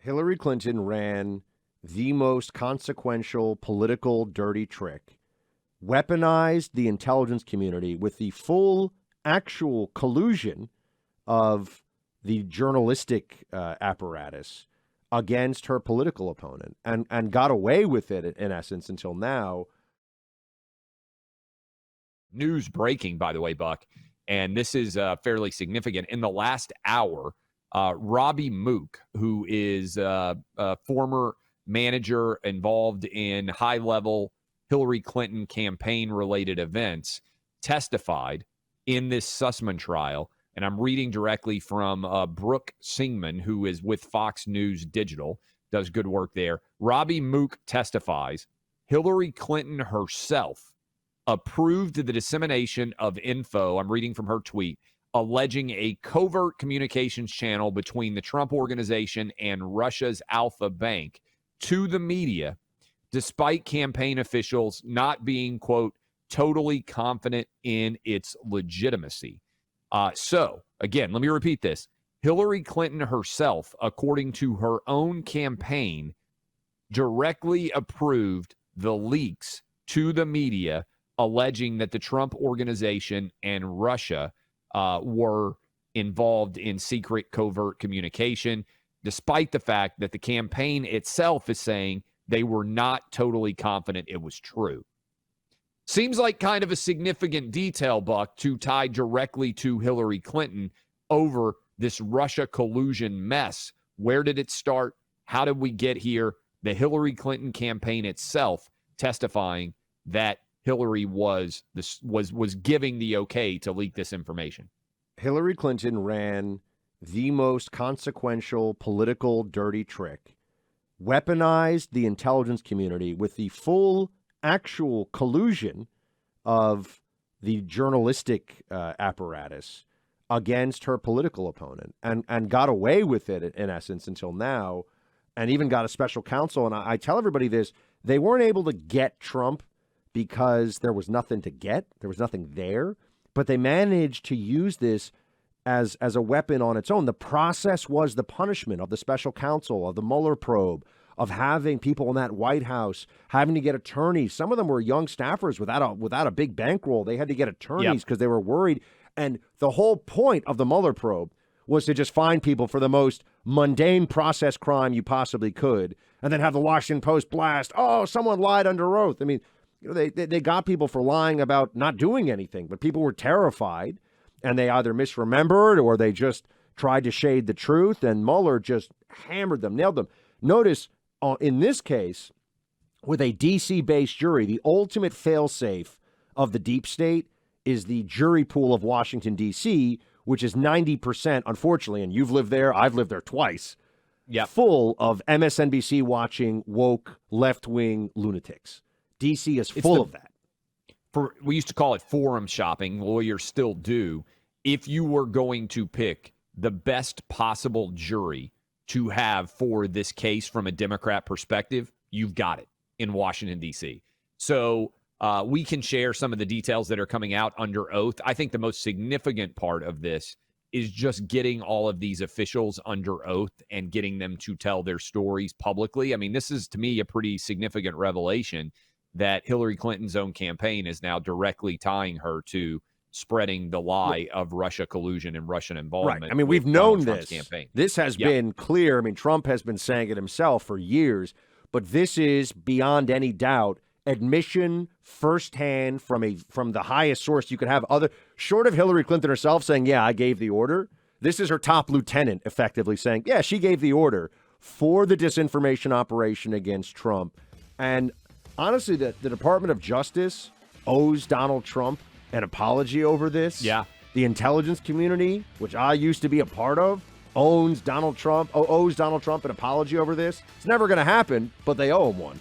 Hillary Clinton ran the most consequential political dirty trick, weaponized the intelligence community with the full actual collusion of the journalistic apparatus against her political opponent and got away with it, in essence, until now. News breaking, by the way, Buck, and this is fairly significant. In the last hour, Robby Mook, who is a former manager involved in high-level Hillary Clinton campaign-related events, testified in this Sussman trial. And I'm reading directly from Brooke Singman, who is with Fox News Digital, does good work there. Robby Mook testifies Hillary Clinton herself approved the dissemination of info, I'm reading from her tweet, alleging a covert communications channel between the Trump Organization and Russia's Alpha Bank to the media, despite campaign officials not being, quote, totally confident in its legitimacy. So, again, let me repeat this. Hillary Clinton herself, according to her own campaign, directly approved the leaks to the media alleging that the Trump Organization and Russia were involved in secret covert communication, despite the fact that the campaign itself is saying they were not totally confident it was true. Seems like kind of a significant detail, Buck, to tie directly to Hillary Clinton over this Russia collusion mess. Where did it start? How did we get here? The Hillary Clinton campaign itself testifying that Hillary was giving the okay to leak this information. Hillary Clinton ran the most consequential political dirty trick, weaponized the intelligence community with the full actual collusion of the journalistic apparatus against her political opponent and got away with it, in essence, until now, and even got a special counsel. And I tell everybody this, they weren't able to get Trump because there was nothing to get. There was nothing there. But they managed to use this as a weapon on its own. The process was the punishment of the special counsel, of the Mueller probe, of having people in that White House having to get attorneys. Some of them were young staffers without a big bankroll. They had to get attorneys because they were worried. And the whole point of the Mueller probe was to just find people for the most mundane process crime you possibly could, and then have the Washington Post blast, oh, someone lied under oath. I mean, you know, they got people for lying about not doing anything, but people were terrified, and they either misremembered or they just tried to shade the truth, and Mueller just hammered them, nailed them. Notice, in this case, with a D.C.-based jury, the ultimate fail-safe of the deep state is the jury pool of Washington, D.C., which is 90%, unfortunately, and you've lived there, I've lived there twice, full of MSNBC-watching, woke, left-wing lunatics. D.C. is full of that. We used to call it forum shopping. Lawyers still do. If you were going to pick the best possible jury to have for this case from a Democrat perspective, you've got it in Washington, D.C. So we can share some of the details that are coming out under oath. I think the most significant part of this is just getting all of these officials under oath and getting them to tell their stories publicly. I mean, this is, to me, a pretty significant revelation that Hillary Clinton's own campaign is now directly tying her to spreading the lie of Russia collusion and Russian involvement. Right. I mean, we've known this. Campaign. This has been clear. I mean, Trump has been saying it himself for years, but this is beyond any doubt admission firsthand from the highest source you could have, other short of Hillary Clinton herself saying, yeah, I gave the order. This is her top lieutenant effectively saying, yeah, she gave the order for the disinformation operation against Trump. And honestly, the Department of Justice owes Donald Trump an apology over this. Yeah. The intelligence community, which I used to be a part of, owes Donald Trump an apology over this. It's never going to happen, but they owe him one.